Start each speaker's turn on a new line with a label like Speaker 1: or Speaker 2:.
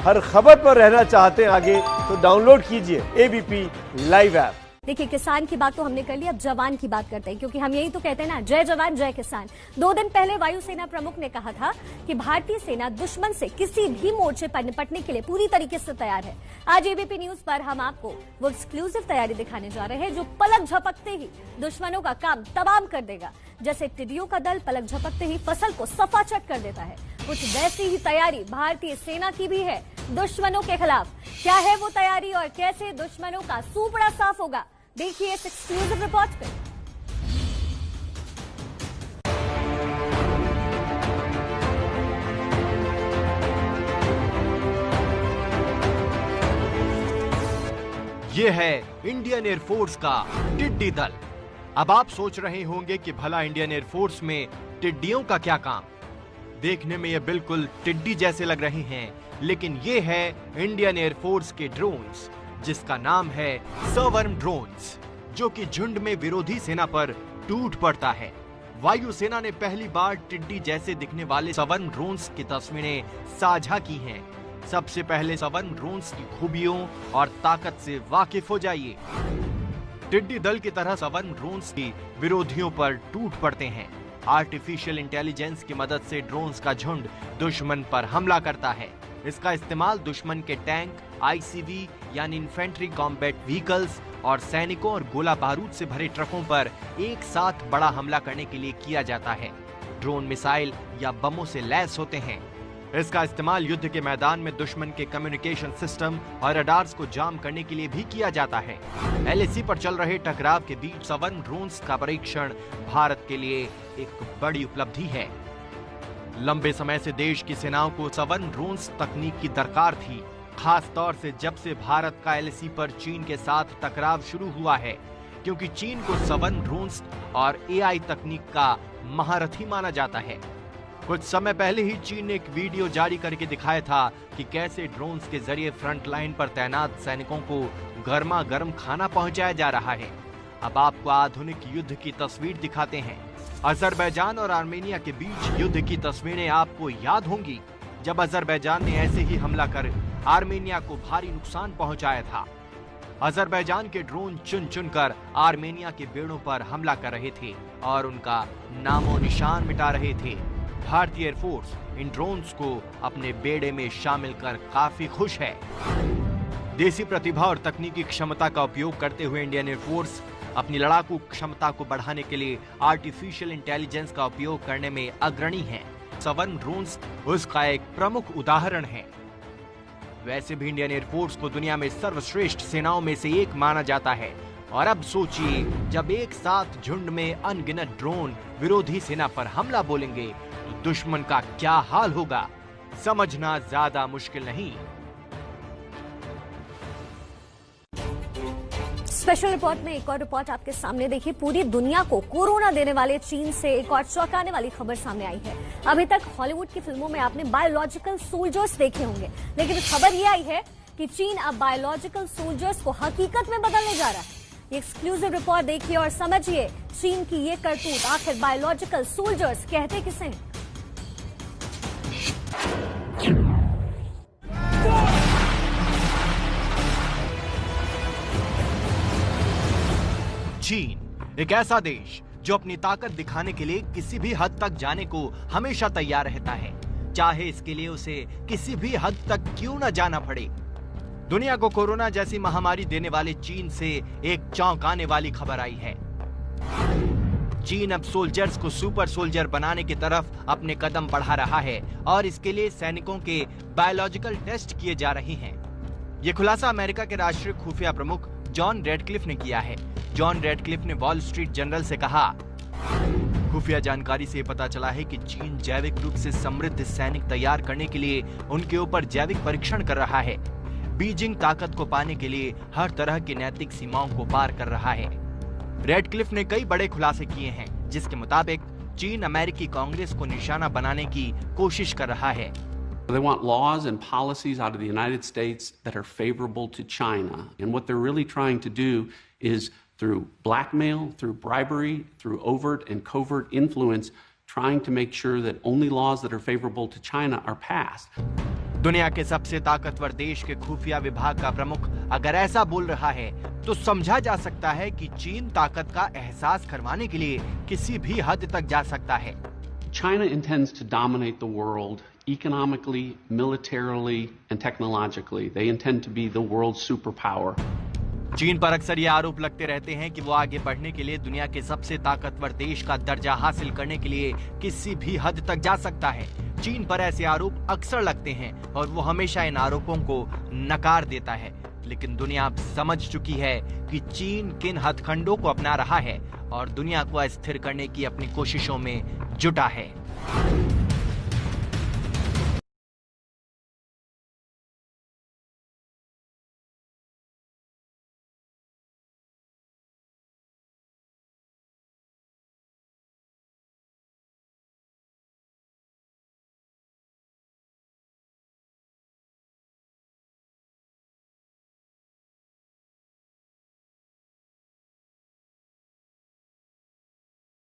Speaker 1: हर खबर पर रहना चाहते हैं आगे तो डाउनलोड कीजिए एबीपी लाइव ऐप।
Speaker 2: देखिए, किसान की बात तो हमने कर ली, अब जवान की बात करते हैं, क्योंकि हम यही तो कहते हैं ना, जय जवान जय किसान। 2 दिन पहले वायुसेना प्रमुख ने कहा था कि भारतीय सेना दुश्मन से किसी भी मोर्चे पर निपटने के लिए पूरी तरीके से तैयार है। आज एबीपी न्यूज पर हम आपको वो एक्सक्लूसिव तैयारी दिखाने जा रहे हैं जो पलक झपकते ही दुश्मनों का काम तमाम कर देगा। जैसे टिड्डियों का दल पलक झपकते ही फसल को सफाचट कर देता है, कुछ वैसी ही तैयारी भारतीय सेना की भी है दुश्मनों के खिलाफ। क्या है वो तैयारी और कैसे दुश्मनों का सूपड़ा साफ होगा, देखिए इस एक्सक्लूसिव रिपोर्ट पे।
Speaker 3: ये है इंडियन एयरफोर्स का टिड्डी दल। अब आप सोच रहे होंगे कि भला इंडियन एयरफोर्स में टिड्डियों का क्या काम। देखने में ये बिल्कुल टिड्डी जैसे लग रहे हैं, लेकिन ये है इंडियन एयरफोर्स के ड्रोन्स, जिसका नाम है सर्वर्म ड्रोन्स, जो कि झुंड में विरोधी सेना पर टूट पड़ता है। वायुसेना ने पहली बार टिड्डी जैसे दिखने वाले सर्वर्म ड्रोन्स की तस्वीरें साझा की हैं। सबसे पहले सर्वर्म ड्रोन्स की खूबियों और ताकत से वाकिफ हो जाइए। टिड्डी दल की तरह सर्वर्म ड्रोन्स की विरोधियों पर टूट पड़ते हैं। आर्टिफिशियल इंटेलिजेंस की मदद से ड्रोन्स का झुंड दुश्मन पर हमला करता है। इसका इस्तेमाल दुश्मन के टैंक, आईसीवी यानी इन्फेंट्री कॉम्बैट व्हीकल्स और सैनिकों और गोला बारूद से भरे ट्रकों पर एक साथ बड़ा हमला करने के लिए किया जाता है। ड्रोन मिसाइल या बमों से लैस होते हैं। इसका इस्तेमाल युद्ध के मैदान में दुश्मन के कम्युनिकेशन सिस्टम और रडार्स को जाम करने के लिए भी किया जाता है। एलएसी पर चल रहे टकराव के बीच सर्वर्म ड्रोन्स का परीक्षण भारत के लिए एक बड़ी उपलब्धि है। लंबे समय से देश की सेनाओं को सर्वर्म ड्रोन्स तकनीक की दरकार थी, खास तौर से जब से भारत का एलएसी पर चीन के साथ टकराव शुरू हुआ है, क्योंकि चीन को सर्वर्म ड्रोन्स और एआई तकनीक का महारथी माना जाता है। कुछ समय पहले ही चीन ने एक वीडियो जारी करके दिखाया था कि कैसे ड्रोन्स के जरिए फ्रंट लाइन पर तैनात सैनिकों को गर्मा गर्म खाना पहुंचाया जा रहा है। अब आपको आधुनिक युद्ध की तस्वीर दिखाते हैं। अजरबैजान और आर्मेनिया के बीच युद्ध की तस्वीरें आपको याद होंगी, जब अजरबैजान ने ऐसे ही हमला कर आर्मेनिया को भारी नुकसान पहुंचाया था। अजरबैजान के ड्रोन चुन चुनकर आर्मेनिया के बेड़ों पर हमला कर रहे थे और उनका नामो निशान मिटा रहे थे। भारतीय एयरफोर्स इन ड्रोन्स को अपने बेड़े में शामिल कर काफी खुश है। देसी प्रतिभा और तकनीकी क्षमता का उपयोग करते हुए इंडियन एयरफोर्स अपनी लड़ाकू क्षमता को बढ़ाने के लिए आर्टिफिशियल इंटेलिजेंस का उपयोग करने में अग्रणी है। सर्वर्म ड्रोन्स उसका एक प्रमुख उदाहरण है। वैसे भी इंडियन एयरफोर्स को दुनिया में सर्वश्रेष्ठ सेनाओं में से एक माना जाता है, और अब सोचिए जब एक साथ झुंड में अनगिनत ड्रोन विरोधी सेना पर हमला बोलेंगे तो दुश्मन का क्या हाल होगा, समझना ज्यादा मुश्किल नहीं।
Speaker 2: स्पेशल रिपोर्ट में एक और रिपोर्ट आपके सामने देखिए। पूरी दुनिया को कोरोना देने वाले चीन से एक और चौंकाने वाली खबर सामने आई है। अभी तक हॉलीवुड की फिल्मों में आपने बायोलॉजिकल सोल्जर्स देखे होंगे, लेकिन खबर ये आई है कि चीन अब बायोलॉजिकल सोल्जर्स को हकीकत में बदलने जा रहा है। ये एक्सक्लूसिव रिपोर्ट देखिए और समझिए चीन की ये करतूत आखिर बायोलॉजिकल सोल्जर्स कहते किसे हैं।
Speaker 3: चीन एक ऐसा देश जो अपनी ताकत दिखाने के लिए किसी भी हद तक जाने को हमेशा तैयार रहता है, चाहे इसके लिए उसे किसी भी हद तक क्यों न जाना पड़े। दुनिया को कोरोना जैसी महामारी देने वाले चीन से एक चौंकाने वाली खबर आई है। चीन अब सोल्जर्स को सुपर सोल्जर बनाने की तरफ अपने कदम बढ़ा रहा है और इसके लिए सैनिकों के बायोलॉजिकल टेस्ट किए जा रहे हैं। ये खुलासा अमेरिका के राष्ट्रीय खुफिया प्रमुख जॉन रेडक्लिफ ने किया है। जॉन रेडक्लिफ ने वॉल स्ट्रीट जर्नल से कहा, खुफिया जानकारी से पता चला है कि चीन जैविक रूप से समृद्ध सैनिक तैयार करने के लिए उनके ऊपर जैविक परीक्षण कर रहा है। बीजिंग ताकत को पाने के लिए हर तरह की नैतिक सीमाओं को पार कर रहा है। रेडक्लिफ ने कई बड़े खुलासे किए हैं, जिसके मुताबिक चीन अमेरिकी कांग्रेस को निशाना बनाने की कोशिश कर रहा है।
Speaker 4: They want laws and policies out of the United States that are favorable to China. And what they're really trying to do is through blackmail, through bribery, through overt and covert influence, trying to make sure that only laws that are favorable to China are passed.
Speaker 3: दुनिया के सबसे ताकतवर देश के खुफिया विभाग का प्रमुख अगर ऐसा बोल रहा है तो समझा जा सकता है कि चीन ताकत का एहसास करवाने के लिए किसी भी हद तक जा सकता है।
Speaker 4: China intends to dominate the world economically, militarily, and technologically. They intend to be the world superpower.
Speaker 3: चीन पर अक्सर ये आरोप लगते रहते हैं कि वो आगे बढ़ने के लिए दुनिया के सबसे ताकतवर देश का दर्जा हासिल करने के लिए किसी भी हद तक जा सकता है। चीन पर ऐसे आरोप अक्सर लगते हैं और वो हमेशा इन आरोपों को नकार देता है। लेकिन दुनिया अब समझ चुकी है कि चीन किन हथकंडों को अपना रहा है और दुनिया को अस्थिर करने की अपनी कोशिशों में जुटा है।